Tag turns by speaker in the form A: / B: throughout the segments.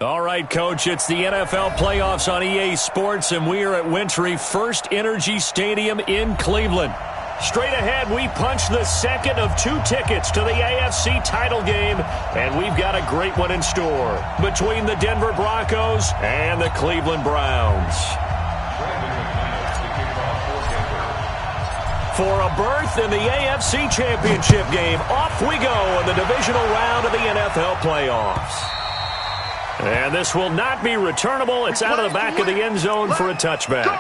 A: All right, Coach, it's the NFL playoffs on EA Sports, and we are at Wintry First Energy Stadium in Cleveland. Straight ahead, we punch the second of 2 tickets to the AFC title game, and we've got a great one in store between the Denver Broncos and the Cleveland Browns. For a berth in the AFC Championship game, off we go in the divisional round of the NFL playoffs. And this will not be returnable. It's out of the back of the end zone for a touchback.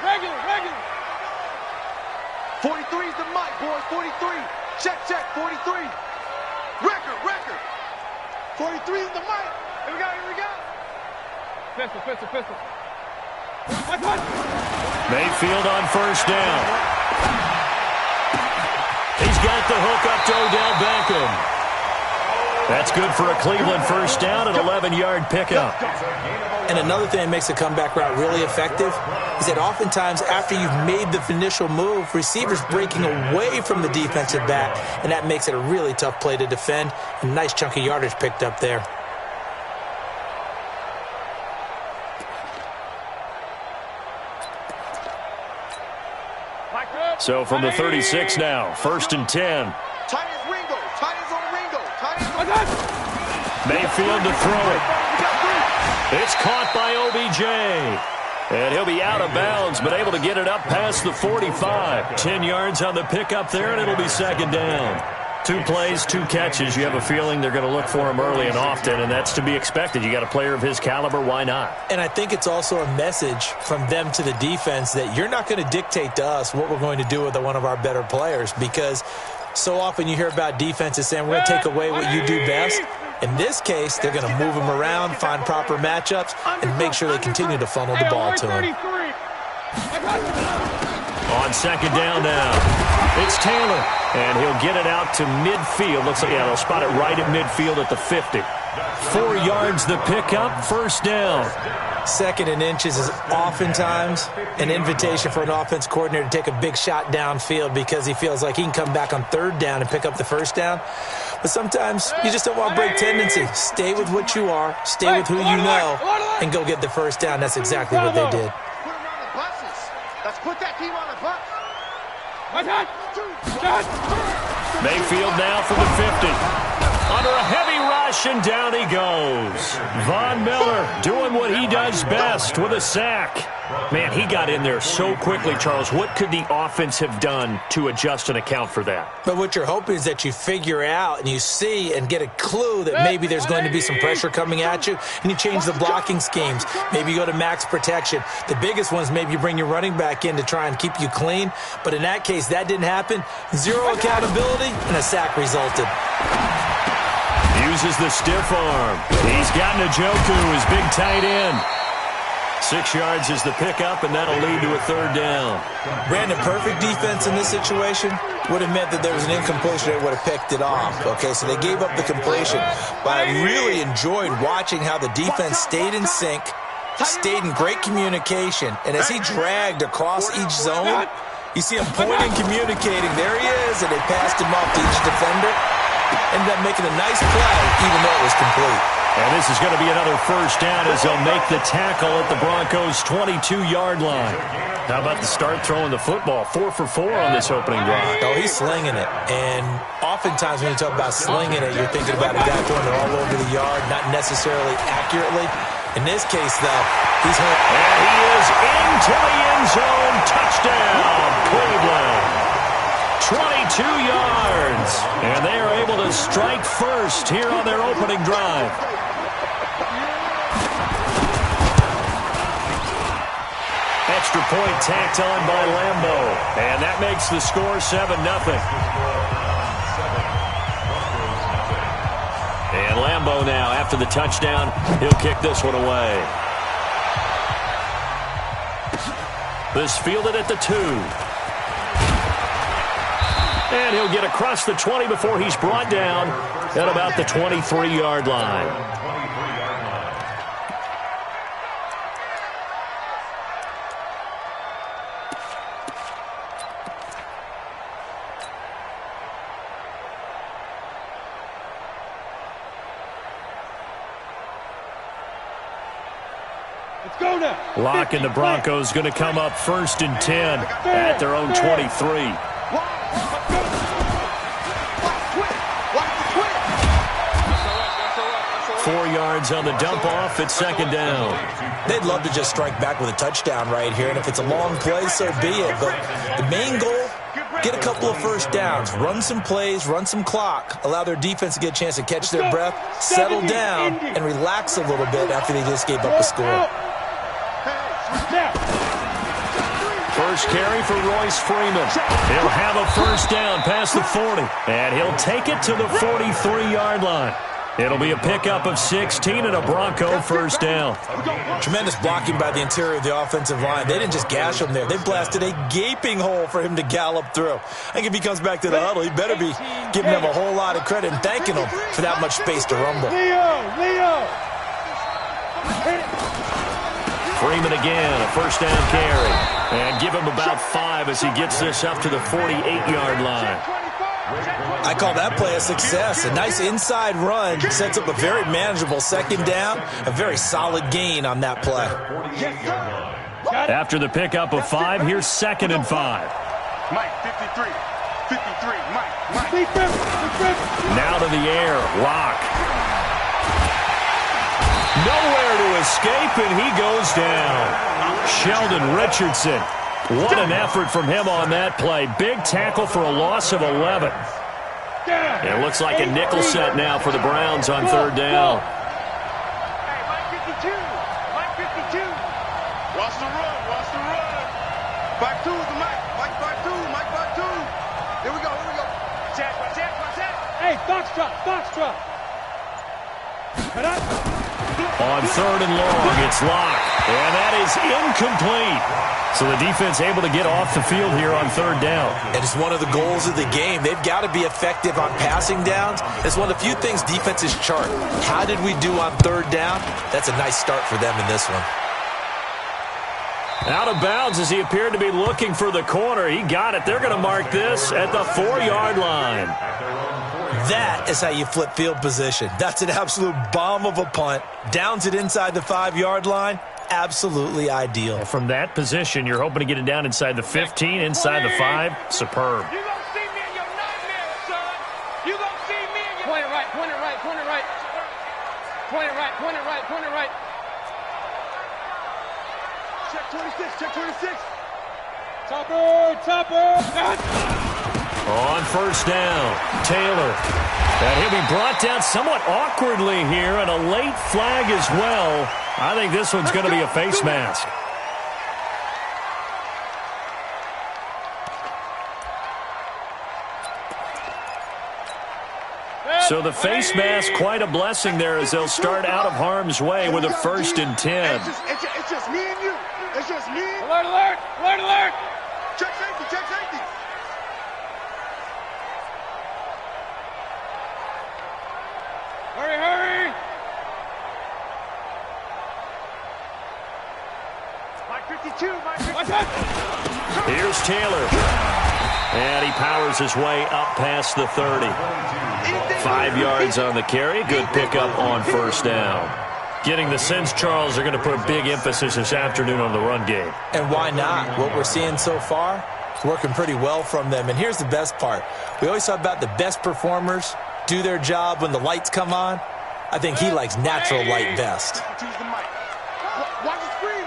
B: Regular. 43 is the mic, boys. 43. Check. 43. Record. 43 is the mic. Here we go. Pistol. What?
A: Mayfield on first down. He's got the hook up to Odell Beckham. That's good for a Cleveland first down, an 11-yard pickup.
C: And another thing that makes a comeback route really effective is that oftentimes after you've made the initial move, receivers breaking away from the defensive back, and that makes it a really tough play to defend. A nice chunk of yardage picked up there.
A: So from the 36 now, 1st and 10. Mayfield to throw it. It's caught by OBJ. And he'll be out of bounds, but able to get it up past the 45. 10 yards on the pickup there, and it'll be second down. 2 plays, 2 catches. You have a feeling they're going to look for him early and often, and that's to be expected. You got a player of his caliber, why not?
C: And I think it's also a message from them to the defense that you're not going to dictate to us what we're going to do with one of our better players, because so often you hear about defenses saying we're going to take away what you do best. In this case, they're going to move him around, find proper matchups, and make sure they continue to funnel the ball to him.
A: On second down now, it's Taylor, and he'll get it out to midfield. Looks like, they'll spot it right at midfield at the 50. 4 yards the pickup, first down.
C: 2nd and inches is oftentimes an invitation for an offense coordinator to take a big shot downfield because he feels like he can come back on 3rd down and pick up the first down. But sometimes you just don't want to break tendency. Stay with what you are, stay with who you know, and go get the first down. That's exactly what they did.
B: Let's put that team on the bus.
A: Mayfield now for the 50. Under a heavy rush, and down he goes. Von Miller doing what he does best with a sack. Man, he got in there so quickly, Charles. What could the offense have done to adjust and account for that?
C: But what you're hoping is that you figure out and you see and get a clue that maybe there's going to be some pressure coming at you, and you change the blocking schemes. Maybe you go to max protection. The biggest one is maybe you bring your running back in to try and keep you clean. But in that case, that didn't happen. 0 accountability, and a sack resulted.
A: Uses the stiff arm. He's got Njoku, his big tight end. 6 yards is the pickup, and that'll lead to a 3rd down.
C: Brandon, perfect defense in this situation would have meant that there was an incompletion. They would have picked it off. Okay, so they gave up the completion. But I really enjoyed watching how the defense stayed in sync, stayed in great communication, and as he dragged across each zone, you see him pointing, communicating. There he is, and they passed him off to each defender. Ended up making a nice play, even though it was complete.
A: And this is going to be another first down as they'll make the tackle at the Broncos' 22-yard line. How about the start throwing the football? 4 for 4 on this opening drive.
C: Oh, he's slinging it. And oftentimes when you talk about slinging it, you're thinking about a guy throwing it all over the yard, not necessarily accurately. In this case, though, he's hurt.
A: And he is into the end zone. Touchdown, Cleveland. 22 yards. And they are able to strike first here on their opening drive. Extra point tacked on by Lambo. And that makes the score 7-0. And Lambo now, after the touchdown, he'll kick this one away. This fielded at the 2. And And he'll get across the 20 before he's brought down at about the 23-yard line. Lock and the Broncos going to come up 1st and 10 at their own 23. 4 yards on the dump off at 2nd down.
C: They'd love to just strike back with a touchdown right here, and if it's a long play, so be it. But the main goal, get a couple of first downs, run some plays, run some clock, allow their defense to get a chance to catch their breath, settle down, and relax a little bit after they just gave up a score.
A: First carry for Royce Freeman. He'll have a first down past the 40, and he'll take it to the 43-yard line. It'll be a pickup of 16 and a Bronco first down.
C: Tremendous blocking by the interior of the offensive line. They didn't just gash him there. They blasted a gaping hole for him to gallop through. I think if he comes back to the huddle, he better be giving them a whole lot of credit and thanking them for that much space to rumble.
B: Leo!
A: Freeman again, a first down carry. And give him about 5 as he gets this up to the 48-yard line.
C: I call that play a success. A nice inside run sets up a very manageable 2nd down. A very solid gain on that play.
A: After the pickup of 5, here's 2nd and 5.
B: Mike, 53, Mike.
A: Now to the air, Lock. Nowhere to escape, and he goes down. Sheldon Richardson. What an effort from him on that play. Big tackle for a loss of 11. It looks like a nickel set now for the Browns on 3rd down.
B: Hey, Mike 52. Watch the run. Back 2 is the Mike. Mike back 2. Here we go. Check. Hey, Foxtrot.
A: On 3rd and long, it's Lock. And that is incomplete. So the defense able to get off the field here on 3rd down.
C: It is one of the goals of the game. They've got to be effective on passing downs. It's one of the few things defenses chart. How did we do on 3rd down? That's a nice start for them in this one.
A: Out of bounds as he appeared to be looking for the corner. He got it. They're going to mark this at the 4-yard line.
C: That is how you flip field position. That's an absolute bomb of a punt. Downs it inside the 5-yard line. Absolutely ideal.
A: From that position, you're hoping to get it down inside the 15, inside the 5. Superb.
B: You gonna see me in your nightmares, son. You gonna see me in your... Point it right. Check 26. Topper.
A: On 1st down, Taylor. And he'll be brought down somewhat awkwardly here, and a late flag as well. I think this one's going to be a face mask. So the face mask, quite a blessing there as they'll start out of harm's way with a 1st and 10.
B: It's just me and you. It's just me.
D: Alert!
B: Check safety.
D: Hurry!
B: Mike 52.
D: Watch out!
A: Here's Taylor. And he powers his way up past the 30. 5 yards on the carry. Good pickup on 1st down. Getting the sense, Charles, they're going to put a big emphasis this afternoon on the run game.
C: And why not? What we're seeing so far is working pretty well from them. And here's the best part. We always talk about the best performers do their job when the lights come on. I think he likes natural light best.
B: Watch the screen.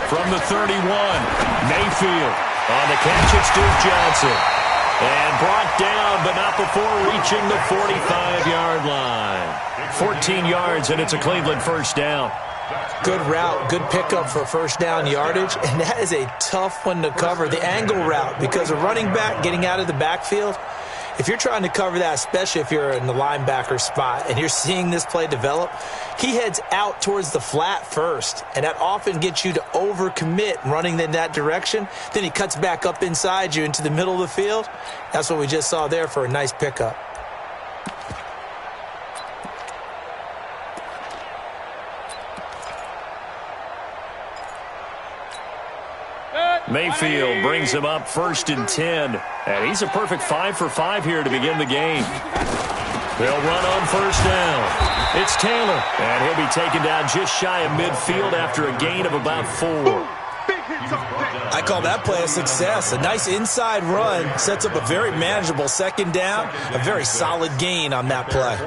A: From the 31, Mayfield. On the catch, it's Duke Johnson. And brought down, but not before reaching the 45-yard line. 14 yards, and it's a Cleveland 1st down.
C: Good route, good pickup for 1st down yardage, and that is a tough one to cover. The angle route, because a running back getting out of the backfield If you're trying to cover that, especially if you're in the linebacker spot and you're seeing this play develop, he heads out towards the flat first, and that often gets you to overcommit running in that direction. Then he cuts back up inside you into the middle of the field. That's what we just saw there for a nice pickup.
A: Mayfield brings him up 1st and 10. And he's a perfect 5 for 5 here to begin the game. They'll run on 1st down. It's Taylor. And he'll be taken down just shy of midfield after a gain of about 4.
C: I call that play a success. A nice inside run sets up a very manageable 2nd down. A very solid gain on that play.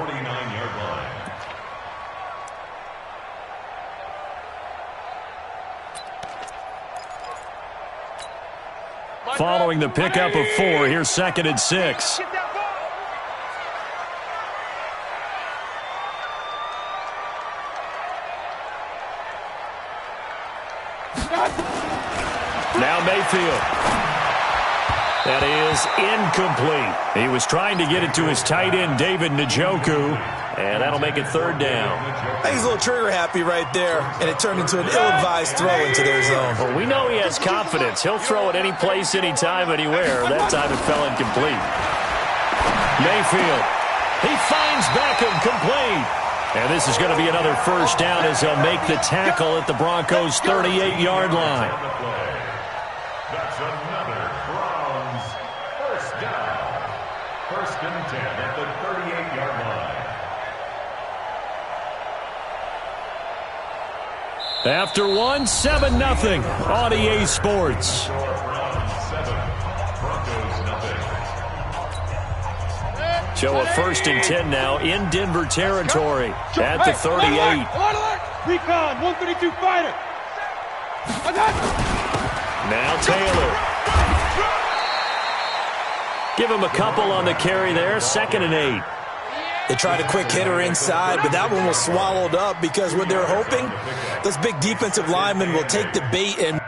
A: Following the pickup of 4, here's 2nd and 6. Now Mayfield. That is incomplete. He was trying to get it to his tight end, David Njoku, and that'll make it 3rd down.
C: I think he's a little trigger happy right there, and it turned into an ill-advised throw into their zone.
A: Well, we know he has confidence. He'll throw it any place, anytime, anywhere. That time it fell incomplete. Mayfield. He finds Beckham complete. And this is going to be another 1st down as he'll make the tackle at the Broncos' 38-yard line.
D: That's another Browns 1st down. 1st and 10 at the 38-yard line.
A: After 1, 7-0 on EA Sports. Show a 1st and 10 now in Denver territory at the 38.
B: Recon, 132 fighter.
A: Now Taylor. Give him a couple on the carry there. 2nd and 8.
C: They tried a quick hitter inside, but that one was swallowed up because what they're hoping, those big defensive linemen will take the bait and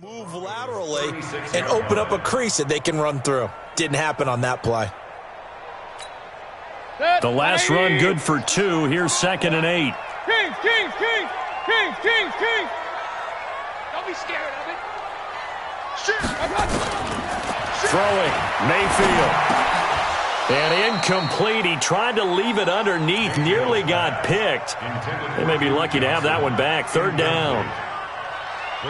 C: move laterally and open up a crease that they can run through. Didn't happen on that play.
A: The last run good for 2. Here's 2nd and 8.
B: Kings. Don't be scared of it.
A: Throwing. Mayfield. And incomplete. He tried to leave it underneath. Nearly got picked. They may be lucky to have that one back. 3rd down.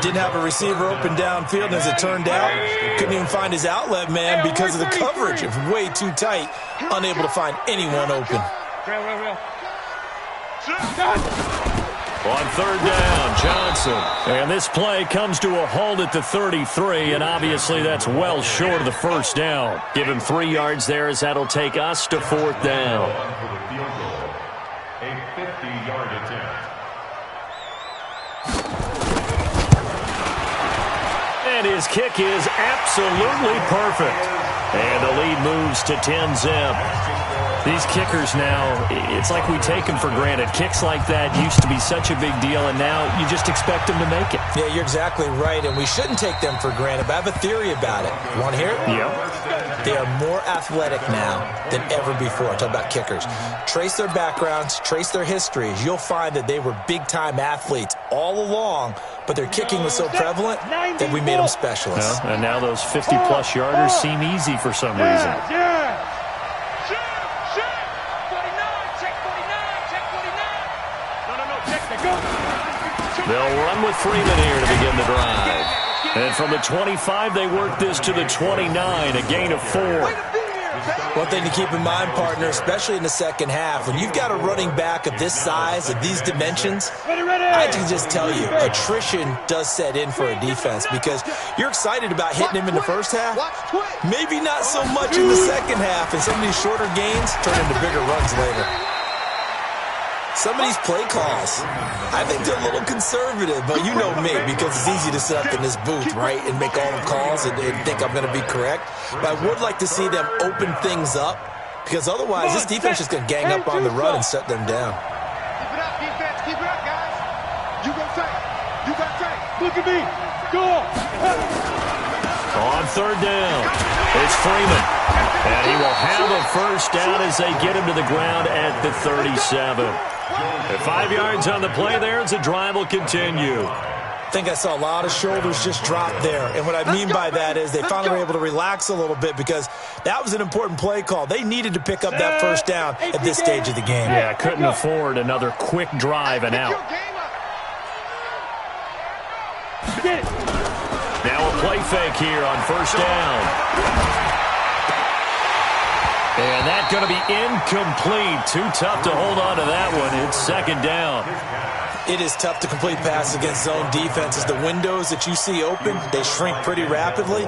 C: Didn't have a receiver open downfield, and as it turned out, couldn't even find his outlet man because of the coverage. It was way too tight, unable to find anyone open.
A: On 3rd down, Johnson. And this play comes to a halt at the 33, and obviously that's well short of the 1st down. Give him 3 yards there as that'll take us to 4th down.
D: A 50-yard attempt.
A: And his kick is absolutely perfect. And the lead moves to 10-zip. These kickers now, it's like we take them for granted. Kicks like that used to be such a big deal, and now you just expect them to make it.
C: Yeah, you're exactly right, and we shouldn't take them for granted, but I have a theory about it. You want to hear it?
A: Yep.
C: They are more athletic now than ever before. I'm talking about kickers. Trace their backgrounds, trace their histories. You'll find that they were big-time athletes all along, but their kicking was so prevalent that we made them specialists.
A: Well, and now those 50-plus yarders seem easy for some reason. They'll run with Freeman here to begin the drive. And from the 25, they work this to the 29, a gain of 4.
C: One thing to keep in mind, partner, especially in the second half, when you've got a running back of this size, of these dimensions, I can just tell you, attrition does set in for a defense because you're excited about hitting him in the first half, maybe not so much in the second half, and some of these shorter gains turn into bigger runs later. Some of these play calls, I think they're a little conservative, but you know me, because it's easy to sit up in this booth, right, and make all the calls and think I'm going to be correct. But I would like to see them open things up, because otherwise this defense is going to gang up on the run and shut them down.
B: Keep it up, defense. Keep it up, guys. You go tight. You got tight. Look at me. Go on.
A: On third down, it's Freeman. And he will have a first down as they get him to the ground at the 37. At 5 yards on the play there as the drive will continue.
C: I think I saw a lot of shoulders just drop there. And what I mean by that is they finally were able to relax a little bit because that was an important play call. They needed to pick up that first down at this stage of the game.
A: Yeah, couldn't afford another quick drive and out. Now a play fake here on first down. And that's going to be incomplete. Too tough to hold on to that one. It's second down.
C: It is tough to complete passes against zone defenses. The windows that you see open, they shrink pretty rapidly.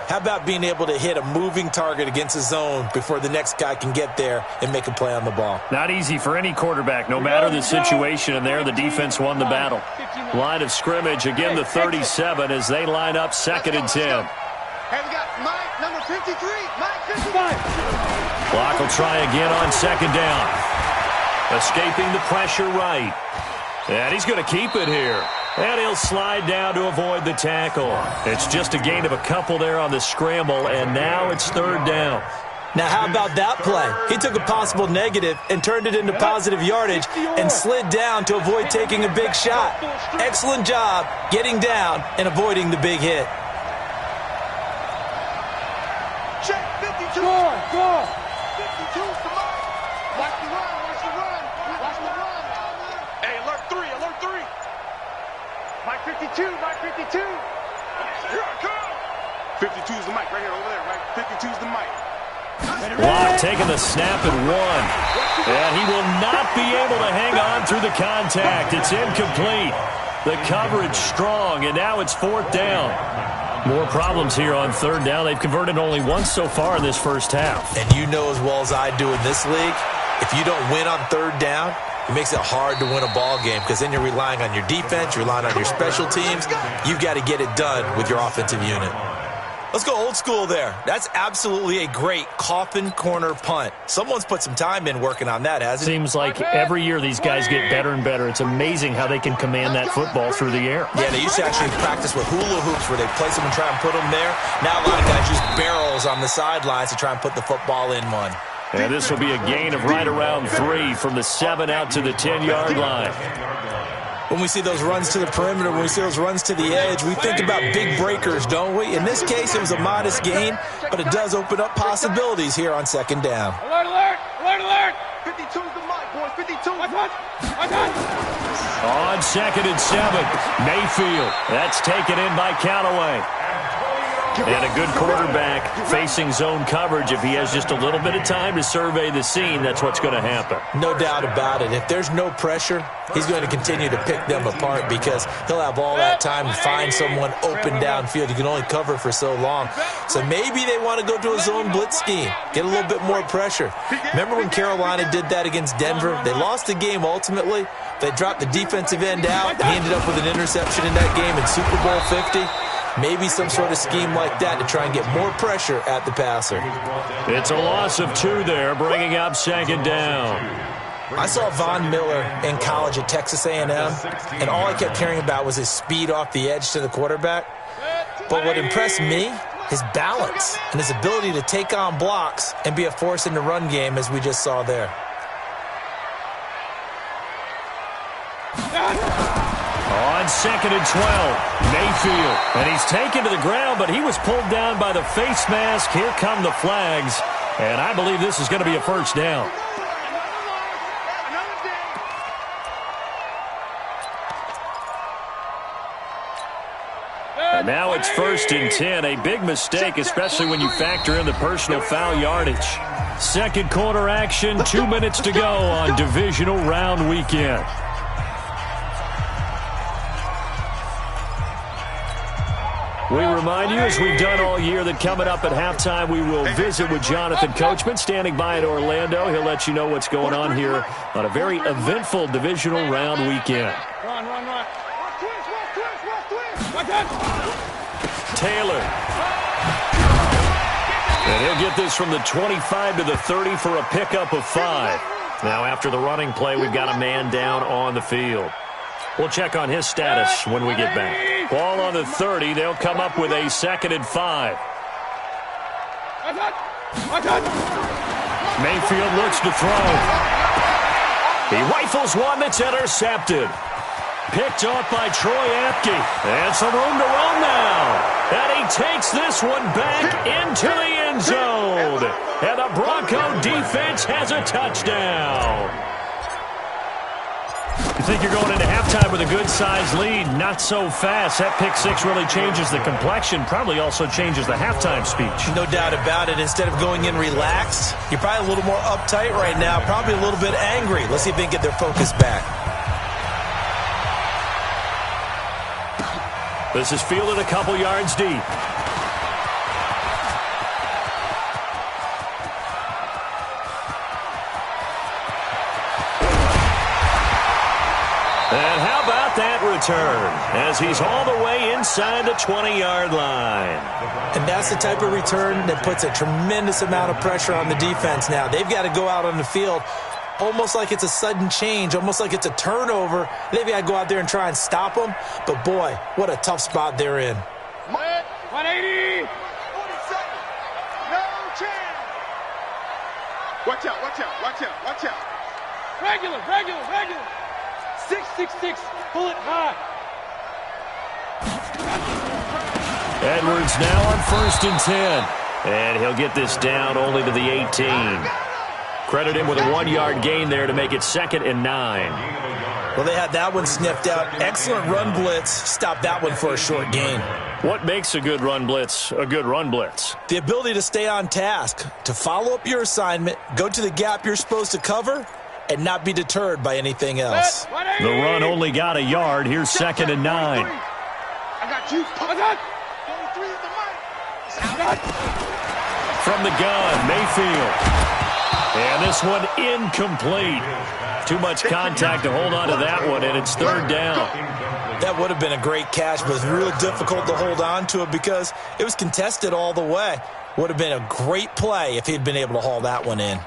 C: How about being able to hit a moving target against a zone before the next guy can get there and make a play on the ball?
A: Not easy for any quarterback, no matter the situation. And there, the defense won the battle. Line of scrimmage, again, the 37 as they line up second and 10.
B: Hey, we got Mike, number 53. Mike, 55.
A: Clock will try again on second down. Escaping the pressure right. And he's going to keep it here. And he'll slide down to avoid the tackle. It's just a gain of a couple there on the scramble, and now it's third down.
C: Now, how about that play? He took a possible negative and turned it into positive yardage and slid down to avoid taking a big shot. Excellent job getting down and avoiding the big hit.
B: Check 52. Go. 52 is the mark. Watch the run. Watch the run. Watch the run. Hey, alert 3. Alert 3. Mike 52. Mike 52. Here I come. 52 is the mic right here over there, right? 52 is the mic.
A: Locke taking the snap at one. And he will not be able to hang on through the contact. It's incomplete. The coverage strong, and now it's fourth down. More problems here on third down. They've converted only once so far in this first half.
C: And you know as well as I do in this league, if you don't win on third down, it makes it hard to win a ball game because then you're relying on your defense, you're relying on your special teams. You've got to get it done with your offensive unit. Let's go old school there. That's absolutely a great coffin corner punt. Someone's put some time in working on that, hasn't it?
A: Seems like every year these guys get better and better. It's amazing how they can command that football through the air.
C: Yeah, they used to actually practice with hula hoops where they place them and try and put them there. Now a lot of guys use barrels on the sidelines to try and put the football in one.
A: And this will be a gain of right around 3 from the 7 out to the 10-yard line.
C: When we see those runs to the perimeter, when we see those runs to the edge, we think about big breakers, don't we? In this case, it was a modest gain, but it does open up possibilities here on second down.
B: Alert, alert, alert, alert. 52 is the mic, boys. 52.
A: On second and 7, Mayfield. That's taken in by Callaway. And a good quarterback facing zone coverage. If he has just a little bit of time to survey the scene, that's what's going to happen.
C: No doubt about it. If there's no pressure, he's going to continue to pick them apart because he'll have all that time to find someone open downfield. You can only cover for so long. So maybe they want to go to a zone blitz scheme, get a little bit more pressure. Remember when Carolina did that against Denver? They lost the game ultimately. They dropped the defensive end out, and he ended up with an interception in that game in Super Bowl 50. Maybe some sort of scheme like that to try and get more pressure at the passer.
A: It's a loss of 2 there, bringing up second down.
C: I saw Von Miller in college at Texas A&M, and all I kept hearing about was his speed off the edge to the quarterback. But what impressed me, his balance and his ability to take on blocks and be a force in the run game, as we just saw there.
A: On second and 12, Mayfield. And he's taken to the ground, but he was pulled down by the face mask. Here come the flags. And I believe this is going to be a first down. Now it's 1st and 10. A big mistake, especially when you factor in the personal foul yardage. Second quarter action, 2 minutes to go on Divisional Round Weekend. We remind you, as we've done all year, that coming up at halftime, we will visit with Jonathan Coachman, standing by in Orlando. He'll let you know what's going on here on a very eventful Divisional Round Weekend.
B: Run.
A: Taylor. And he'll get this from the 25 to the 30 for a pickup of 5. Now, after the running play, we've got a man down on the field. We'll check on his status when we get back. Ball on the 30. They'll come up with a 2nd and 5. Mayfield looks to throw. He rifles one that's intercepted. Picked off by Troy Apke. And some room to run now. And he takes this one back into the end zone. And the Bronco defense has a touchdown. You think you're going into halftime with a good-sized lead. Not so fast. That pick six really changes the complexion. Probably also changes the halftime speech.
C: No doubt about it. Instead of going in relaxed, you're probably a little more uptight right now. Probably a little bit angry. Let's see if they can get their focus back.
A: This is fielded a couple yards deep. And how about that return as he's all the way inside the 20-yard line.
C: And that's the type of return that puts a tremendous amount of pressure on the defense now. They've got to go out on the field almost like it's a sudden change, almost like it's a turnover. They've got to go out there and try and stop them. But, boy, what a tough spot they're in.
B: 180. 47. No chance. Watch out. Regular. 666. Pull it high.
A: Edwards now on 1st and 10. And he'll get this down only to the 18. Credit him with a 1-yard gain there to make it 2nd and 9.
C: Well, they had that one sniffed out. Excellent run blitz. Stop that one for a short gain.
A: What makes a good run blitz a good run blitz?
C: The ability to stay on task, to follow up your assignment, go to the gap you're supposed to cover, and not be deterred by anything else.
A: The run only got a yard. Here's 2nd and 9.
B: I got you. 23 at the mic.
A: From the gun, Mayfield. And this one incomplete. Too much contact to hold on to that one, and it's 3rd down.
C: That would have been a great catch, but it's real difficult to hold on to it because it was contested all the way. Would have been a great play if he'd been able to haul that one in.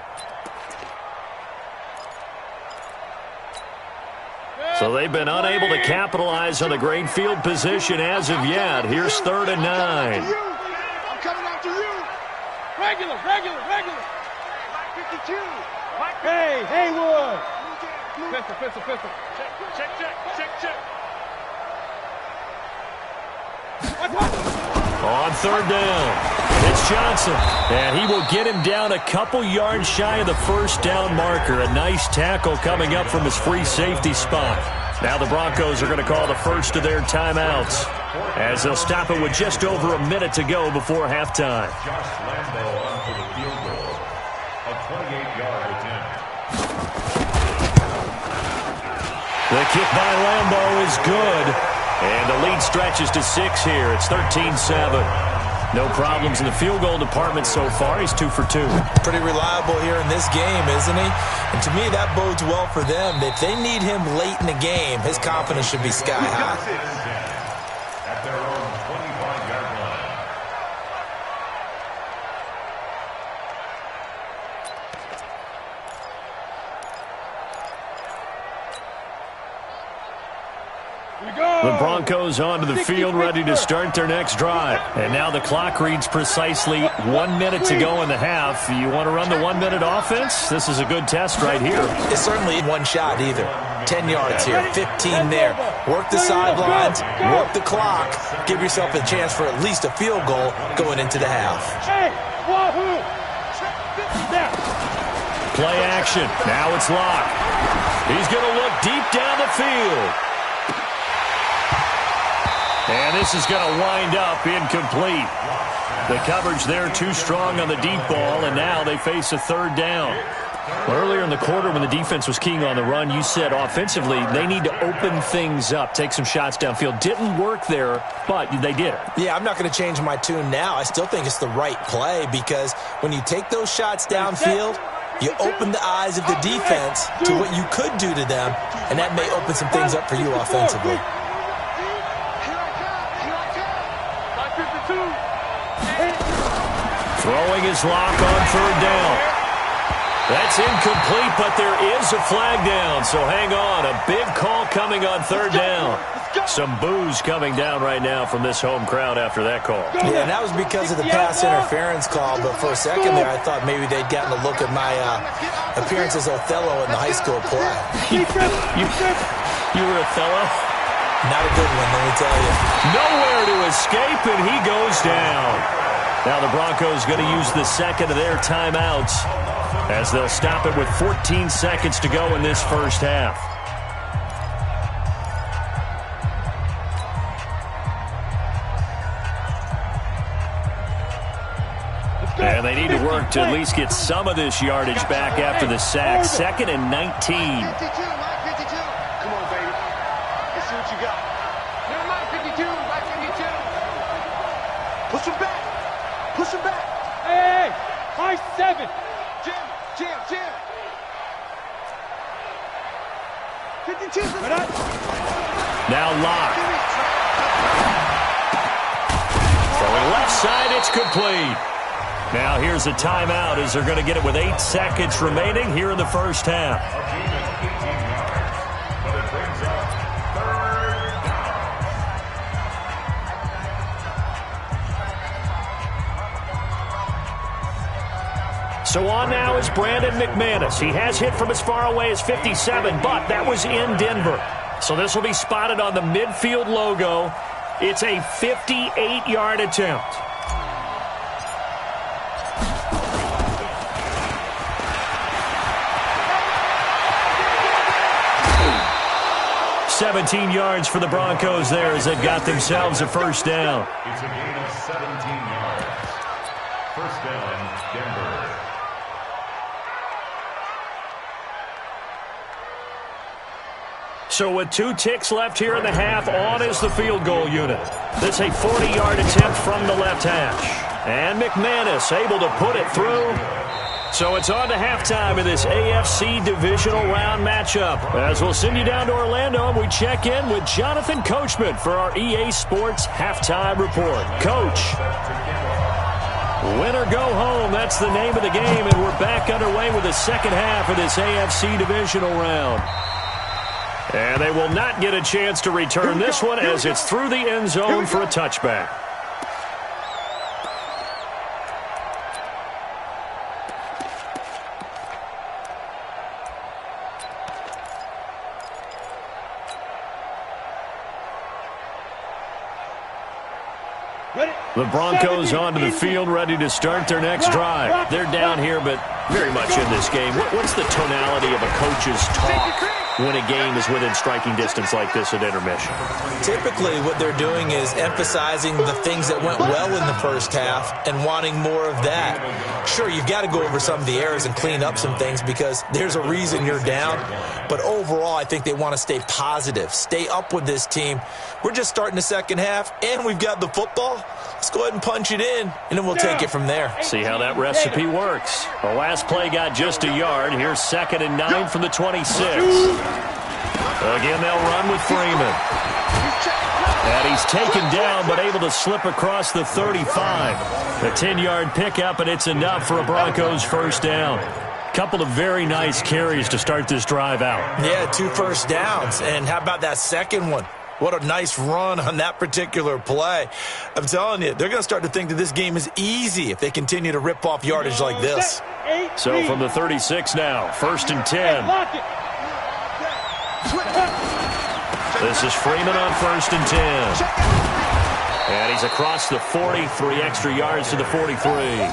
A: So they've been unable to capitalize on the great field position as of yet. Here's 3rd and 9.
B: I'm coming after you. Regular. 52. Hey, Haywood. Pistol. Check.
A: On 3rd down, it's Johnson. And he will get him down a couple yards shy of the 1st down marker. A nice tackle coming up from his free safety spot. Now the Broncos are going to call the first of their timeouts as they'll stop it with just over a minute to go before halftime.
D: Josh Lambo on for the field goal. A 28-yard attempt.
A: The kick by Lambo is good. And the lead stretches to 6 here. It's 13-7. No problems in the field goal department so far. He's 2 for 2.
C: Pretty reliable here in this game, isn't he? And to me, that bodes well for them. If they need him late in the game, his confidence should be sky high.
D: At their own 25-yard line.
A: The Broncos onto the field, ready to start their next drive. And now the clock reads precisely 1 minute to go in the half. You want to run the 1-minute offense? This is a good test right here.
C: It's certainly one shot either. 10 yards here, 15 there. Work the sidelines, work the clock. Give yourself a chance for at least a field goal going into the half.
A: Play action. Now it's Locke. He's going to look deep down the field. And this is going to wind up incomplete. The coverage there too strong on the deep ball, and now they face a third down. Earlier in the quarter when the defense was keying on the run, you said offensively they need to open things up, take some shots downfield. Didn't work there, but they did it.
C: Yeah, I'm not going to change my tune now. I still think it's the right play because when you take those shots downfield, you open the eyes of the defense to what you could do to them, and that may open some things up for you offensively.
A: Throwing his lock on third down. That's incomplete, but there is a flag down, so hang on. A big call coming on third down. Some boos coming down right now from this home crowd after that call.
C: Yeah, and that was because of the pass interference call, but for a second there, I thought maybe they'd gotten a look at my appearance as Othello in the high school play.
A: You were Othello?
C: Not a good one, let me tell you.
A: Nowhere to escape, and he goes down. Now the Broncos going to use the second of their timeouts as they'll stop it with 14 seconds to go in this first half. And they need to work to at least get some of this yardage back after the sack. 2nd and 19.
B: 52, line 52. Come on, baby. Let's see what you got. Never mind, 52, line 52. Push him back. Push him back.
E: Hey, line 7.
B: Jam. 52.
A: Now Locke. Throwing left side, it's complete. Now here's a timeout as they're going to get it with 8 seconds remaining here in the first half. So on now is Brandon McManus. He has hit from as far away as 57, but that was in Denver. So this will be spotted on the midfield logo. It's a 58-yard attempt. $17 yards for the Broncos there as they've got themselves a first down.
D: It's a gain of 17 yards. First down, Denver.
A: So with 2 ticks left here in the half, on is the field goal unit. This a 40-yard attempt from the left hash. And McManus able to put it through. So it's on to halftime in this AFC Divisional Round matchup. As we'll send you down to Orlando, and we check in with Jonathan Coachman for our EA Sports Halftime Report. Coach, win or go home, that's the name of the game, and we're back underway with the second half of this AFC Divisional Round. And they will not get a chance to return this one as it's through the end zone for a touchback. The Broncos onto the field, ready to start their next drive. They're down here, but very much in this game. What's the tonality of a coach's talk when a game is within striking distance like this at intermission?
C: Typically, what they're doing is emphasizing the things that went well in the first half and wanting more of that. Sure, you've got to go over some of the errors and clean up some things because there's a reason you're down. But overall, I think they want to stay positive, stay up with this team. We're just starting the second half, and we've got the football. Let's go ahead and punch it in, and then we'll take it from there.
A: See how that recipe works. The last play got just a yard. Here's 2nd and 9 from the 26. Again, they'll run with Freeman. And he's taken down, but able to slip across the 35. A 10-yard pickup, and it's enough for a Broncos first down. Couple of very nice carries to start this drive out.
C: Yeah, 2 first downs. And how about that second one? What a nice run on that particular play. I'm telling you, they're going to start to think that this game is easy if they continue to rip off yardage like this.
A: So from the 36 now, 1st and 10. This is Freeman on 1st and 10. And he's across the 40, 3 extra yards to the 43.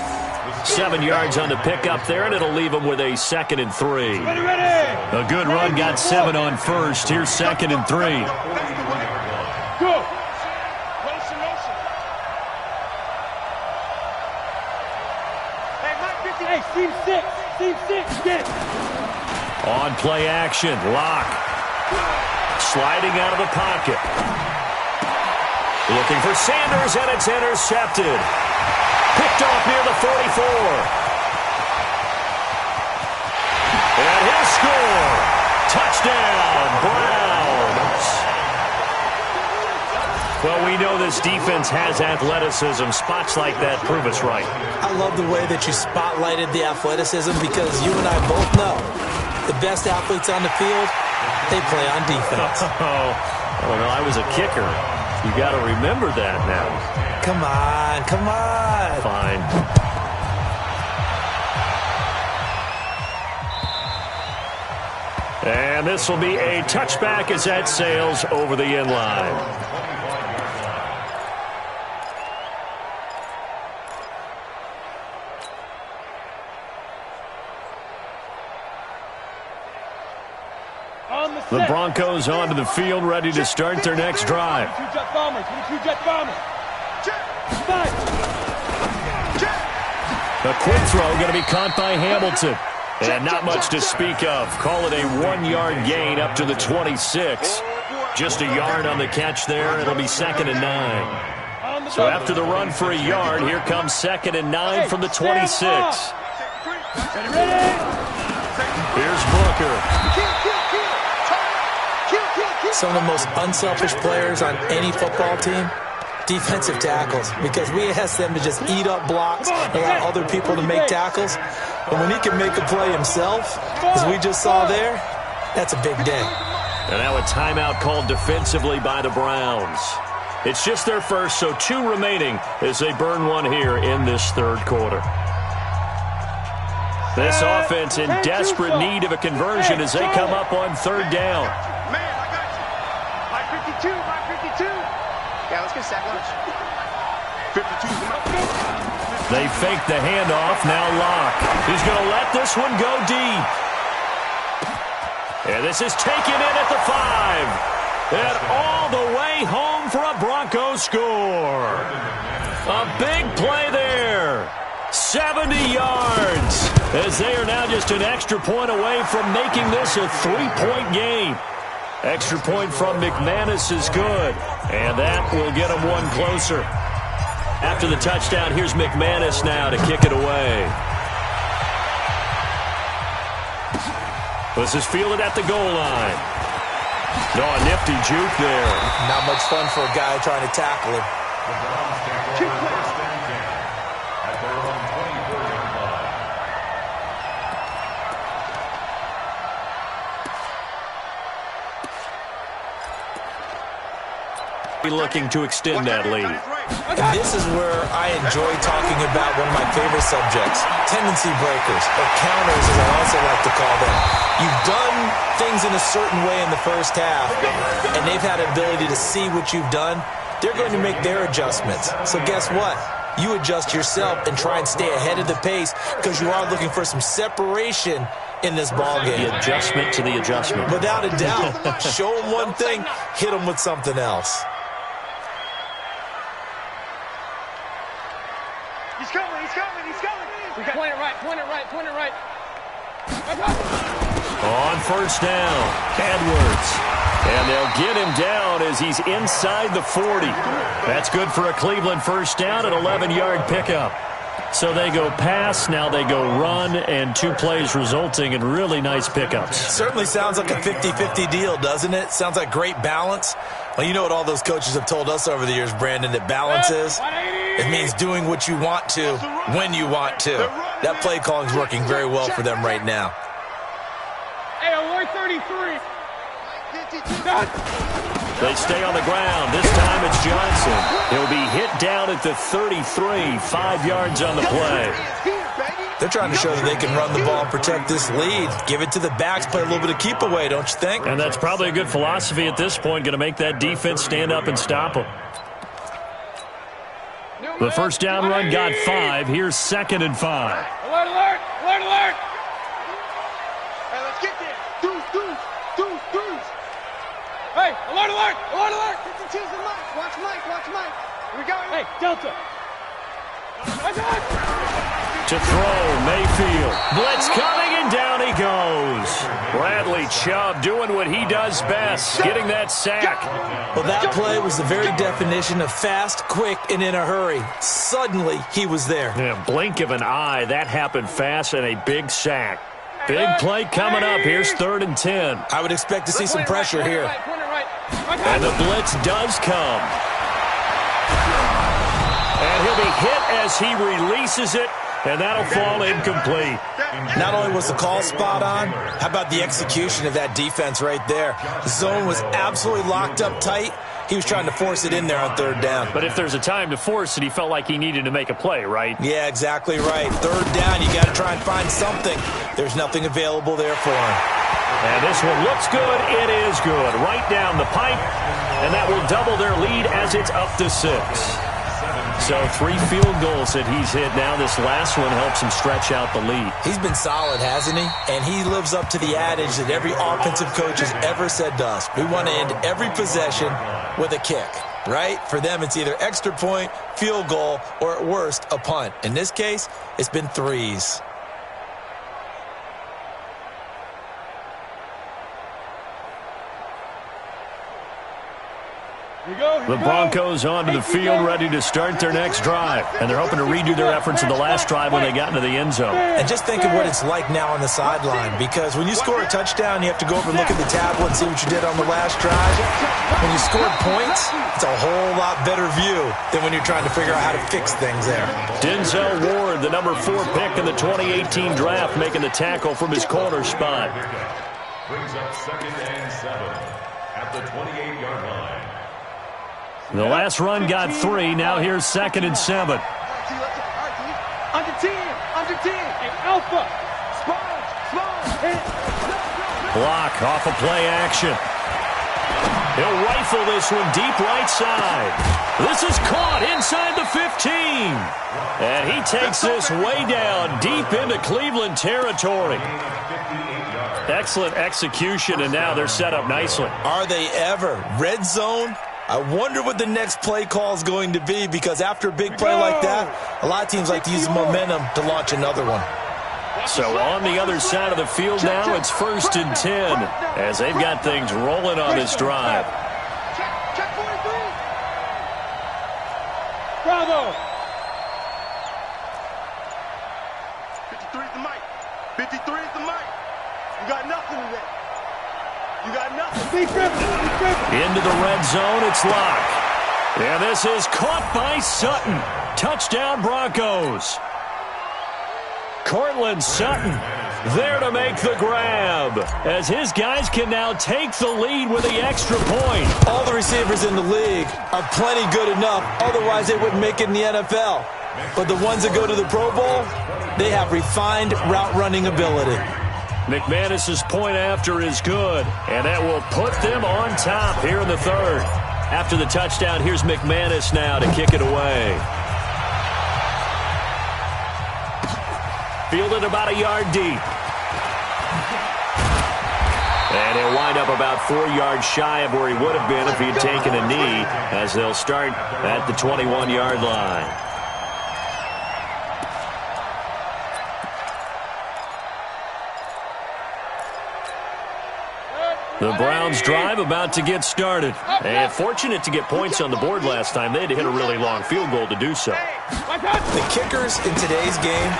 A: 7 yards on the pickup there, and it'll leave him with a 2nd and 3. A good run, got 7 on 1st. Here's 2nd and 3.
E: Hey, seam six, get it.
A: On play action, Locke. Sliding out of the pocket. Looking for Sanders, and it's intercepted. Picked off near the 44. And he'll score. Touchdown, Browns. Well, we know this defense has athleticism. Spots like that prove us right.
C: I love the way that you spotlighted the athleticism because you and I both know the best athletes on the field, they play on defense.
A: Oh, no, I was a kicker. You got to remember that now.
C: Come on, come on.
A: Fine. And this will be a touchback as that sails over the end line. The Broncos onto the field, ready to start their next drive.
E: Two-jet bombers.
A: A quick throw going to be caught by Hamilton. And not much to speak of. Call it a 1-yard gain up to the 26. Just a yard on the catch there. It'll be 2nd and 9. So after the run for a yard, here comes 2nd and 9 from the 26. Here's Booker.
C: Some of the most unselfish players on any football team, defensive tackles, because we ask them to just eat up blocks, allow other people to make tackles. But when he can make a play himself, as we just saw there, that's a big day.
A: And now a timeout called defensively by the Browns. It's just their first, so 2 remaining as they burn one here in this third quarter. This offense in desperate need of a conversion as they come up on 3rd down.
B: Yeah, let's get a sack lunch. 52.
A: They fake the handoff. Now Locke. He's going to let this one go deep. And this is taken in at the 5. And all the way home for a Broncos score. A big play there. 70 yards. As they are now just an extra point away from making this a 3-point game. Extra point from McManus is good. And that will get him one closer. After the touchdown, here's McManus now to kick it away. This is fielded at the goal line. No, a nifty juke there.
C: Not much fun for a guy trying to tackle him.
A: Looking to extend that lead.
C: And this is where I enjoy talking about one of my favorite subjects, tendency breakers, or counters as I also like to call them. You've done things in a certain way in the first half, and they've had an ability to see what you've done. They're going to make their adjustments. So guess what? You adjust yourself and try and stay ahead of the pace because you are looking for some separation in this ballgame.
A: The adjustment to the adjustment.
C: Without a doubt. Show them one thing, hit them with something else.
B: He's coming.
E: Point it right.
A: On 1st down, Edwards. And they'll get him down as he's inside the 40. That's good for a Cleveland 1st down, an 11-yard pickup. So they go pass, now they go run, and 2 plays resulting in really nice pickups.
C: Certainly sounds like a 50-50 deal, doesn't it? Sounds like great balance. Well, you know what all those coaches have told us over the years, Brandon, that balance is? It means doing what you want to when you want to. That play calling is working very well for them right now.
E: Hey, alert 33.
A: They stay on the ground. This time it's Johnson. He'll be hit down at the 33, 5 yards on the play.
C: They're trying to show that they can run the ball and protect this lead. Give it to the backs, play a little bit of keep away, don't you think?
A: And that's probably a good philosophy at this point, going to make that defense stand up and stop them. The 1st down run got 5. Here's 2nd and 5.
E: Alert.
B: Hey, let's get there. Deuce.
E: Hey, alert.
B: 52's the Mike. Watch Mike. Here we go.
E: Hey, Delta.
A: To throw, Mayfield. Blitz coming, and down he goes. Bradley Chubb doing what he does best, getting that sack.
C: Well, that play was the very definition of fast, quick, and in a hurry. Suddenly, he was there.
A: Yeah, blink of an eye, that happened fast, and a big sack. Big play coming up. Here's 3rd and 10.
C: I would expect to see some pressure here.
A: And the blitz does come. And he'll be hit as he releases it, and that'll fall incomplete.
C: Not only was the call spot on, how about the execution of that defense right there? The zone was absolutely locked up tight. He was trying to force it in there on 3rd down.
A: But if there's a time to force it, he felt like he needed to make a play, right?
C: Yeah, exactly right. 3rd down, you got to try and find something. There's nothing available there for him.
A: And this one looks good. It is good. Right down the pipe. And that will double their lead as it's up to 6. So 3 field goals that he's hit now. This last one helps him stretch out the lead.
C: He's been solid, hasn't he? And he lives up to the adage that every offensive coach has ever said to us. We want to end every possession with a kick, right? For them, it's either extra point, field goal, or at worst, a punt. In this case, it's been 3s.
A: The Broncos onto the field, ready to start their next drive. And they're hoping to redo their efforts in the last drive when they got into the end zone.
C: And just think of what it's like now on the sideline, because when you score a touchdown, you have to go over and look at the tablet and see what you did on the last drive. When you scored points, it's a whole lot better view than when you're trying to figure out how to fix things there.
A: Denzel Ward, the number 4 pick in the 2018 draft, making the tackle from his corner spot.
D: Brings up 2nd and 7 at the 28-yard line.
A: The last run got 3. Now here's 2nd and 7.
B: Under 10. Hey, Alpha. Sponge.
A: Block off of play action. He'll rifle this one deep right side. This is caught inside the 15. And he takes this way down deep into Cleveland territory. Excellent execution, and now they're set up nicely.
C: Are they ever? Red zone? I wonder what the next play call is going to be, because after a big play like that, a lot of teams like to use the momentum to launch another one.
A: So on the other side of the field now, it's 1st and 10 as they've got things rolling on this drive.
B: Check 43.
E: Bravo.
B: 53 is the mic. 53 is the mic. You got nothing today. You got nothing.
A: Into the red zone, it's locked. And this is caught by Sutton. Touchdown Broncos. Cortland Sutton there to make the grab, as his guys can now take the lead with the extra point.
C: All the receivers in the league are plenty good enough, otherwise they wouldn't make it in the NFL. But the ones that go to the Pro Bowl, they have refined route running ability.
A: McManus's point after is good, and that will put them on top here in the 3rd. After the touchdown, here's McManus now to kick it away. Fielded about a yard deep. And he'll wind up about 4 yards shy of where he would have been if he had taken a knee, as they'll start at the 21-yard line. The Browns drive about to get started. And fortunate to get points on the board last time. They had to hit a really long field goal to do so.
C: The kickers in today's game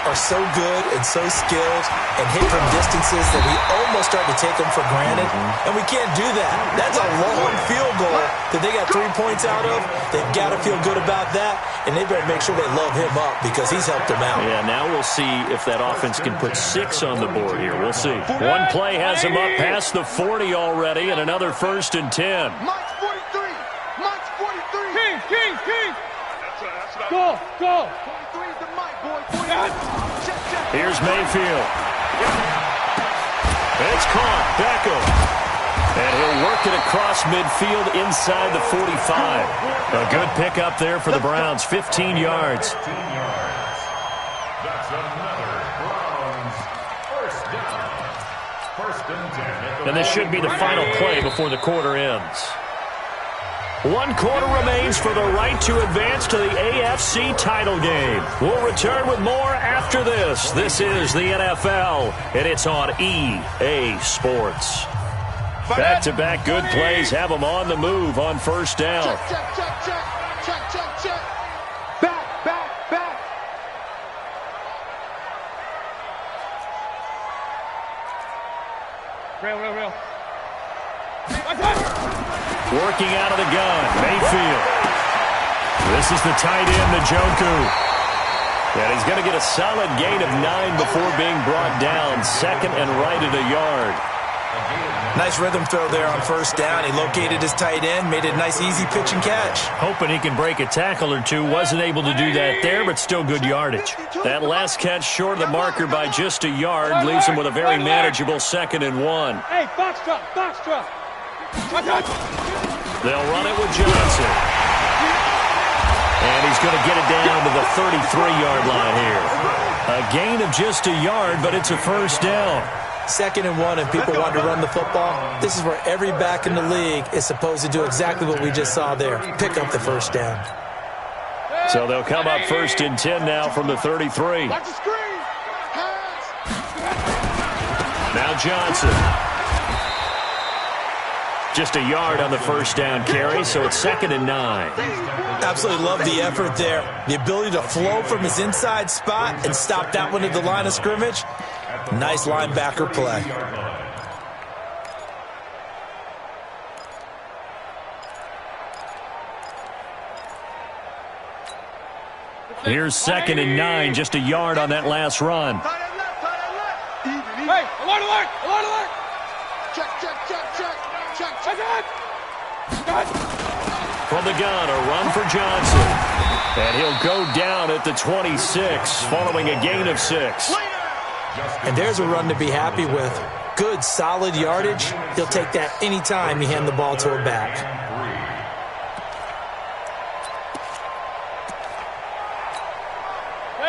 C: are so good and so skilled and hit from distances that we almost start to take them for granted. And we can't do that. That's a long field goal that they got 3 points out of. They've got to feel good about that, and they better make sure they load him up because he's helped them out.
A: Yeah, now we'll see if that offense can put 6 on the board here. We'll see. One play has him up past the 40 already, and another 1st and 10.
B: Mike's 43. Mike's 43.
E: King.
B: That's
E: Go.
B: 43 is the mic, boy. 43. Check.
A: Here's Mayfield. It's caught. Beckham. And he'll work it across midfield inside the 45. A good pickup there for the Browns. 15 yards.
D: 15 yards. That's another Browns first down. 1st and 10.
A: And this should be the final play before the quarter ends. 1 quarter remains for the right to advance to the AFC title game. We'll return with more after this. This is the NFL, and it's on EA Sports. Back-to-back good plays have them on the move on first down.
B: Check, check, check, check. Check, check, check. Back, back, back.
E: Real.
A: Working out of the gun, Mayfield. This is the tight end, Njoku. And he's going to get a solid gain of 9 before being brought down. Second and right at a yard.
C: Nice rhythm throw there on first down. He located his tight end, made it a nice easy pitch and catch.
A: Hoping he can break a tackle or two. Wasn't able to do that there, but still good yardage. That last catch short of the marker by just a yard leaves him with a very manageable 2nd and 1.
E: Hey, box truck.
A: They'll run it with Johnson. And he's going to get it down to the 33-yard line here. A gain of just a yard, but it's a first down.
C: 2nd and 1, and people want to run the football. This is where every back in the league is supposed to do exactly what we just saw there. Pick up the first down.
A: So they'll come up 1st and 10 now from the 33.
B: Watch the screen. Pass.
A: Now Johnson. Just a yard on the first down carry, so it's 2nd and 9.
C: Absolutely love the effort there. The ability to flow from his inside spot and stop that one at the line of scrimmage. Nice linebacker play.
A: Here's 2nd and 9, just a yard on that last run.
B: Tight end left. Even.
E: Hey, alert.
B: Check, check, check, check. Check, check.
A: From the gun, a run for Johnson. And he'll go down at the 26, following a gain of 6.
C: And there's a run to be happy with. Good, solid yardage. He'll take that anytime you hand the ball to a back.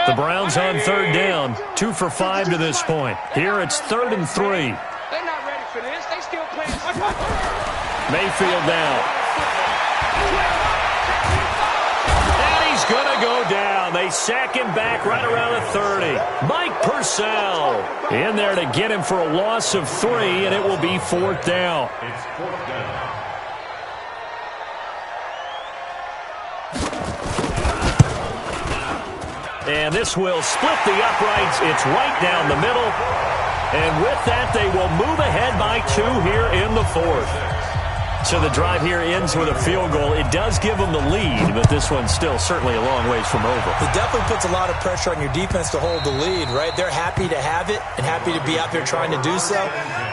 A: The Browns on 3rd down, 2 for 5 to this point. Here it's 3rd and 3.
E: They're not ready for this. They still playing.
A: Mayfield now. And he's going to go down. They sack him back right around the 30. Mike Purcell in there to get him for a loss of 3, and it will be 4th down.
D: It's 4th down.
A: And this will split the uprights. It's right down the middle. And with that, they will move ahead by 2 here in the 4th. So the drive here ends with a field goal. It does give them the lead, but this one's still certainly a long ways from over.
C: It definitely puts a lot of pressure on your defense to hold the lead, right? They're happy to have it and happy to be out there trying to do so.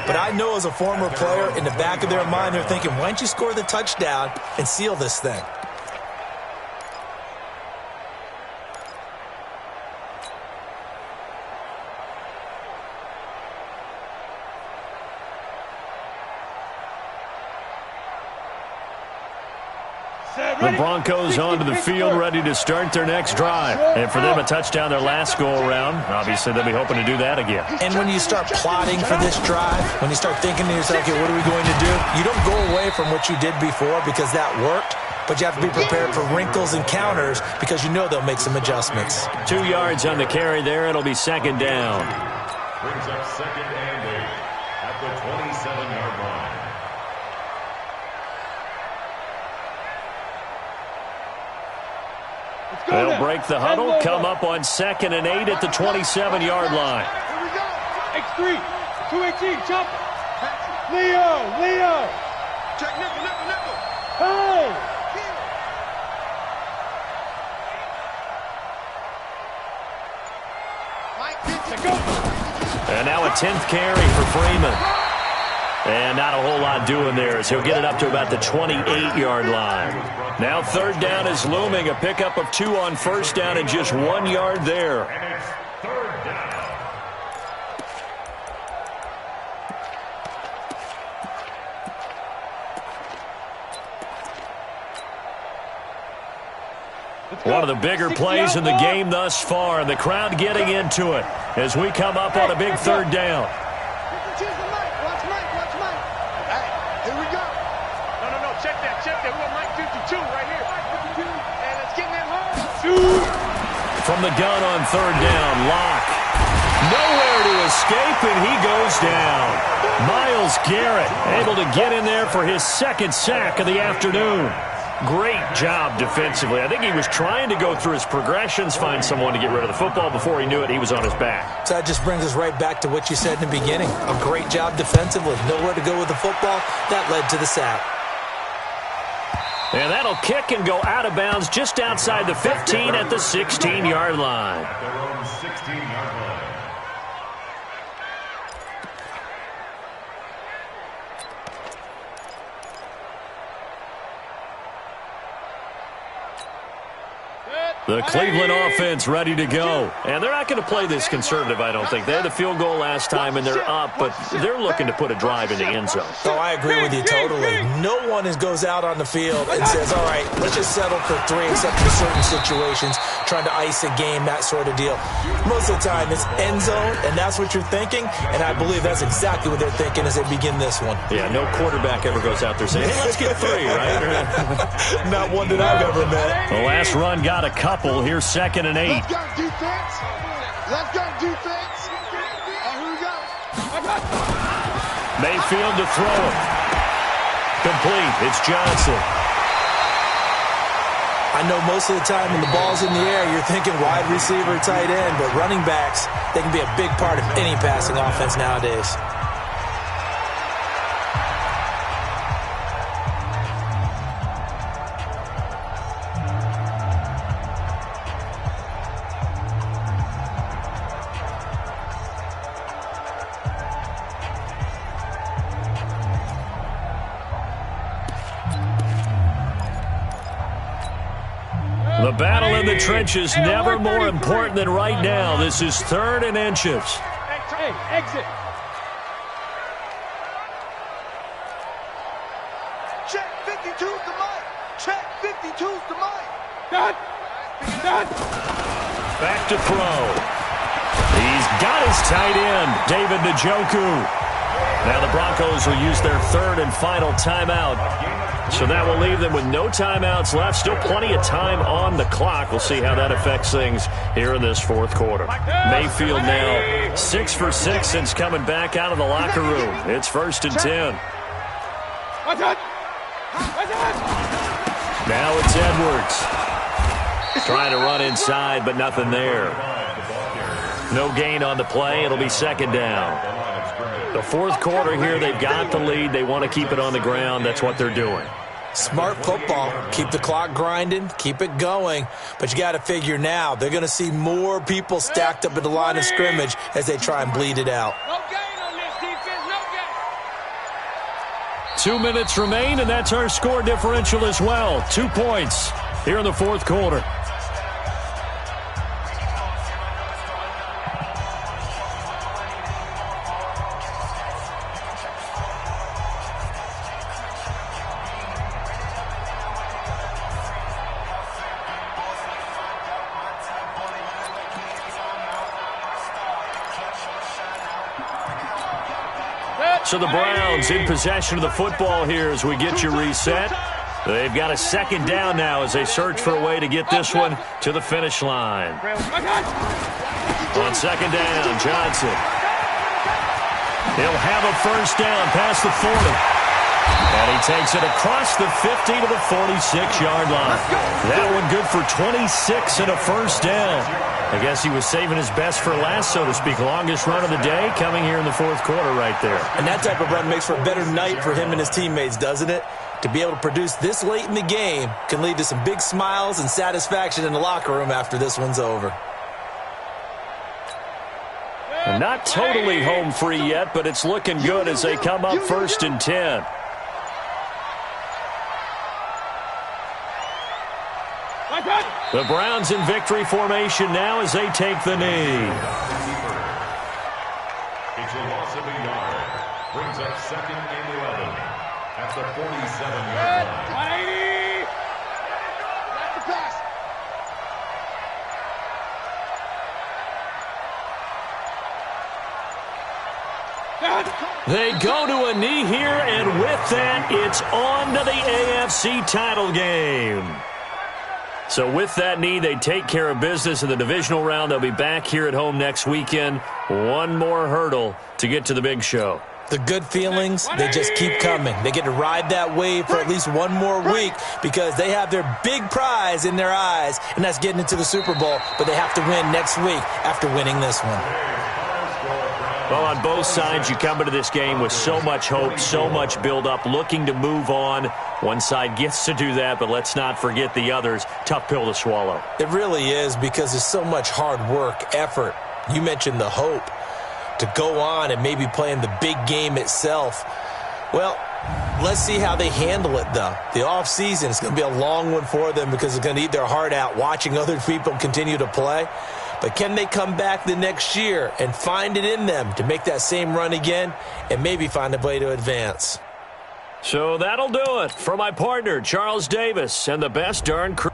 C: But I know as a former player, in the back of their mind, they're thinking, why don't you score the touchdown and seal this thing?
A: The Broncos onto the field, ready to start their next drive. And for them, a touchdown their last go-around. Obviously, they'll be hoping to do that again.
C: And when you start plotting for this drive, when you start thinking to yourself, okay, what are we going to do? You don't go away from what you did before because that worked, but you have to be prepared for wrinkles and counters because you know they'll make some adjustments.
A: 2 yards on the carry there. It'll be 2nd down.
D: Brings up 2nd and 8 at the 27-yard line.
A: They'll break the huddle, come up on 2nd and 8 at the 27-yard line.
B: Here we go.
E: X3, 218, jump. Leo.
B: Check nickel.
E: Hey.
A: And now a 10th carry for Freeman. And not a whole lot doing there as he'll get it up to about the 28-yard line. Now 3rd down is looming. A pickup of 2 on first down and just 1 yard there.
D: And it's 3rd down.
A: One of the bigger plays in the game thus far. The crowd getting into it as we come up on a big 3rd down.
B: Watch Mike. Hey, here we go.
E: No. Check that. We want Mike 50.
A: From the gun on third down, Locke. Nowhere to escape, and he goes down. Myles Garrett able to get in there for his second sack of the afternoon. Great job defensively. I think he was trying to go through his progressions, find someone to get rid of the football. Before he knew it, he was on his back.
C: So that just brings us right back to what you said in the beginning. A great job defensively. Nowhere to go with the football. That led to the sack.
A: And that'll kick and go out of bounds just outside the 15 at the 16-yard line.
D: At their own 16-yard line.
A: The Cleveland offense ready to go. And they're not going to play this conservative, I don't think. They had the field goal last time, and they're up, but they're looking to put a drive in the end zone.
C: Oh, I agree with you totally. No one goes out on the field and says, all right, let's just settle for 3, except for certain situations, trying to ice a game, that sort of deal. Most of the time, it's end zone, and that's what you're thinking, and I believe that's exactly what they're thinking as they begin this one.
A: Yeah, no quarterback ever goes out there saying, hey, let's get 3, right?
C: Not one that I've ever met.
A: The last run got a couple. Here's 2nd and 8.
B: Let's go defense. Let's go defense. Here we go.
A: Mayfield to throw it. Complete. It's Johnson.
C: I know most of the time when the ball's in the air, you're thinking wide receiver, tight end, but running backs, they can be a big part of any passing offense nowadays.
A: The battle in the trenches never more important than right now. This is 3rd and inches.
E: Hey, exit.
B: Check 52's the mic. Check 52's the mic.
E: Done.
A: Back to throw. He's got his tight end, David Njoku. Now the Broncos will use their 3rd and final timeout. So that will leave them with no timeouts left. Still plenty of time on the clock. We'll see how that affects things here in this 4th quarter. Mayfield now 6 for 6 since coming back out of the locker room. It's 1st and 10. Now it's Edwards. Trying to run inside, but nothing there. No gain on the play. It'll be 2nd down. The 4th quarter here, they've got the lead. They want to keep it on the ground. That's what they're doing.
C: Smart football. Keep the clock grinding. Keep it going. But you got to figure now, they're going to see more people stacked up at the line of scrimmage as they try and bleed it out.
E: No gain on this defense. No gain.
A: 2 minutes remain, and that's our score differential as well. 2 points here in the 4th quarter. So the Browns in possession of the football here as we get you reset. They've got a 2nd down now as they search for a way to get this one to the finish line. On 2nd down, Johnson. He'll have a 1st down past the 40. And he takes it across the 50 to the 46-yard line. That one good for 26 and a 1st down. I guess he was saving his best for last, so to speak. Longest run of the day coming here in the 4th quarter right there.
C: And that type of run makes for a better night for him and his teammates, doesn't it? To be able to produce this late in the game can lead to some big smiles and satisfaction in the locker room after this one's over.
A: And not totally home free yet, but it's looking good as they come up 1st and 10. The Browns in victory formation now as they take the knee.
D: It's a loss of a yard. Brings up 2nd and 11 at the 47-yard line.
E: 180.
B: That's the pass.
A: They go to a knee here, and with that, it's on to the AFC title game. So with that knee, they take care of business in the divisional round. They'll be back here at home next weekend. One more hurdle to get to the big show.
C: The good feelings, they just keep coming. They get to ride that wave for at least one more week because they have their big prize in their eyes, and that's getting into the Super Bowl. But they have to win next week after winning this one.
A: Well, on both sides, you come into this game with so much hope, so much build-up, looking to move on. One side gets to do that, but let's not forget the others. Tough pill to swallow.
C: It really is because there's so much hard work, effort. You mentioned the hope to go on and maybe play in the big game itself. Well, let's see how they handle it, though. The offseason is going to be a long one for them because it's going to eat their heart out watching other people continue to play. But can they come back the next year and find it in them to make that same run again and maybe find a way to advance?
A: So that'll do it for my partner, Charles Davis, and the best darn crew.